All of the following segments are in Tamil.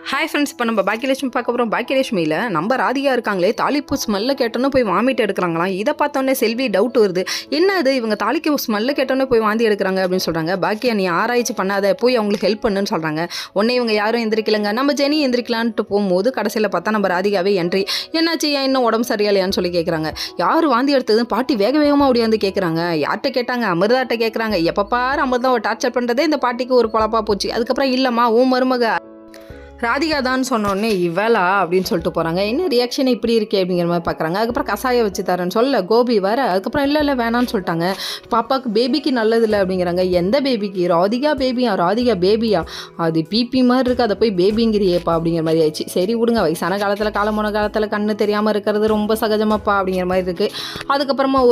ஹாய் ஃப்ரெண்ட்ஸ், இப்போ நம்ம பாக்கியலட்சுமி பார்க்க போகிறோம். பாக்கியலட்சுமியில் நம்ம ராதிகா இருக்காங்களே, தாலிப்பூ ஸ்மெல்ல கேட்டோன்னே போய் வாமிட் எடுக்கிறாங்களாம். இதை பார்த்தோன்னே செல்வி டவுட் வருது. என்ன அது இவங்க தாலிக்கு ஸ்மெல்ல கேட்டோன்னே போய் வாந்தி எடுக்கிறாங்க அப்படின்னு சொல்கிறாங்க. பாக்கியா நீ ஆராய்ச்சி பண்ணாத, போய் அவங்களுக்கு ஹெல்ப் பண்ணுன்னு சொல்கிறாங்க. உடனே இவங்க யாரும் எந்திரிக்கலங்க. நம்ம ஜெனி எந்திரிக்கலான்ட்டு போகும்போது கடைசியில் பார்த்தா நம்ம ராதிகாவே என்ட்ரி. என்னாச்சு, ஏன் இன்னும் உடம்பு சரியாலையான்னு சொல்லி கேட்குறாங்க. யார் வாந்தி எடுத்ததுன்னு பாட்டி வேக வேகமாக ஓடியாந்து கேட்குறாங்க. யார்கிட்ட கேட்டாங்க? அமிர்தாட்ட கேட்குறாங்க. எப்போ பாரு அமிர்தாவை டார்ச்சர் பண்ணுறதே இந்த பாட்டிக்கு ஒரு பொழப்பா போச்சு. அதுக்கப்புறம் இல்லைம்மா உன் மருமக ராதிகா தான் சொன்னோடனே இவளா அப்படின்னு சொல்லிட்டு போகிறாங்க. என்ன ரியாக்ஷன் இப்படி இருக்கே அப்படிங்கிற மாதிரி பார்க்குறாங்க. அதுக்கப்புறம் கசாயம் வச்சு தரேன்னு சொல்ல கோபி வர, அதுக்கப்புறம் இல்லை வேணான்னு சொல்லிட்டாங்க. பாப்பாவுக்கு பேபிக்கு நல்லதில்லை அப்படிங்கிறாங்க. எந்த பேபிக்கு? ராதிகா பேபியா? அது பிபி மாதிரி இருக்குது, அதை போய் பேபிங்கிறியேப்பா அப்படிங்கிற மாதிரி ஆயிடுச்சு. சரி விடுங்க, வயசான காலத்தில் காலமான காலத்தில் கண்ணு தெரியாமல் இருக்கிறது ரொம்ப சகஜமாப்பா அப்படிங்கிற மாதிரி இருக்குது. அதுக்கப்புறமா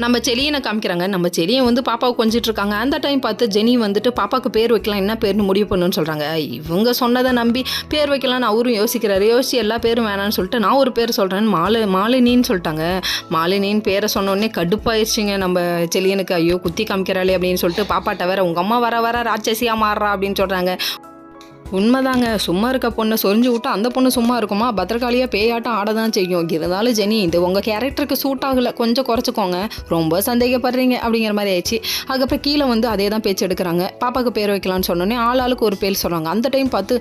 நம்ம செலியனை காமிக்கிறாங்க. நம்ம செலியை வந்து பாப்பாவை கொஞ்சிட்டு இருக்காங்க. அந்த டைம் பார்த்து ஜெனி வந்துட்டு பாப்பாவுக்கு பேர் வைக்கலாம், என்ன பேர்னு முடிவு பண்ணுன்னு சொல்கிறாங்க. இவங்க சொன்னதை நம்பி பேர் வைக்கலான்னு அவரும் யோசிக்கிறாரு. யோசிச்சு எல்லா பேரும் வேணான்னு சொல்லிட்டு நான் ஒரு பேர் சொல்கிறேன்னு மாலினின்னு சொல்லிட்டாங்க. மாலினின்னு பேரை சொன்னோடனே கடுப்பாயிடுச்சுங்க நம்ம செலியனுக்கு. ஐயோ குத்தி காமிக்கிறாளே அப்படின்னு சொல்லிட்டு பாப்பாட்ட வேற உங்கள் அம்மா வர ராட்சசியாக மாறுறா அப்படின்னு சொல்கிறாங்க. உண்மைதாங்க, சும்மா இருக்க பொண்ணை சொரிஞ்சு விட்டா அந்த பொண்ணு சும்மா இருக்குமா? பத்திரகாளியாக பேயாட்டம் ஆட தான் செய்யும். இருந்தாலும் ஜெனி இது உங்கள் கேரக்டருக்கு சூட் ஆகலை, கொஞ்சம் குறைச்சிக்கோங்க, ரொம்ப சந்தேகப்படுறீங்க அப்படிங்கிற மாதிரி ஆயிடுச்சு. அதுக்கப்புறம் கீழே வந்து அதே தான் பேச்சு எடுக்கிறாங்க. பாப்பாவுக்கு பேர் வைக்கலான்னு சொன்னோன்னே ஆளுக்கு ஒரு பேர் சொல்கிறாங்க. அந்த டைம் பார்த்து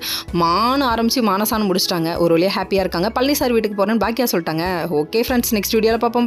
ஆரம்பித்து மானசானம் முடிச்சிட்டாங்க. ஒரு வழியாக ஹாப்பியாக இருக்காங்க. பழனி சார் வீட்டுக்கு போகிறேன்னு பாக்கியா சொல்லிட்டாங்க. ஓகே ஃப்ரெண்ட்ஸ், நெக்ஸ்ட் வீடியோவில் பார்ப்போம்.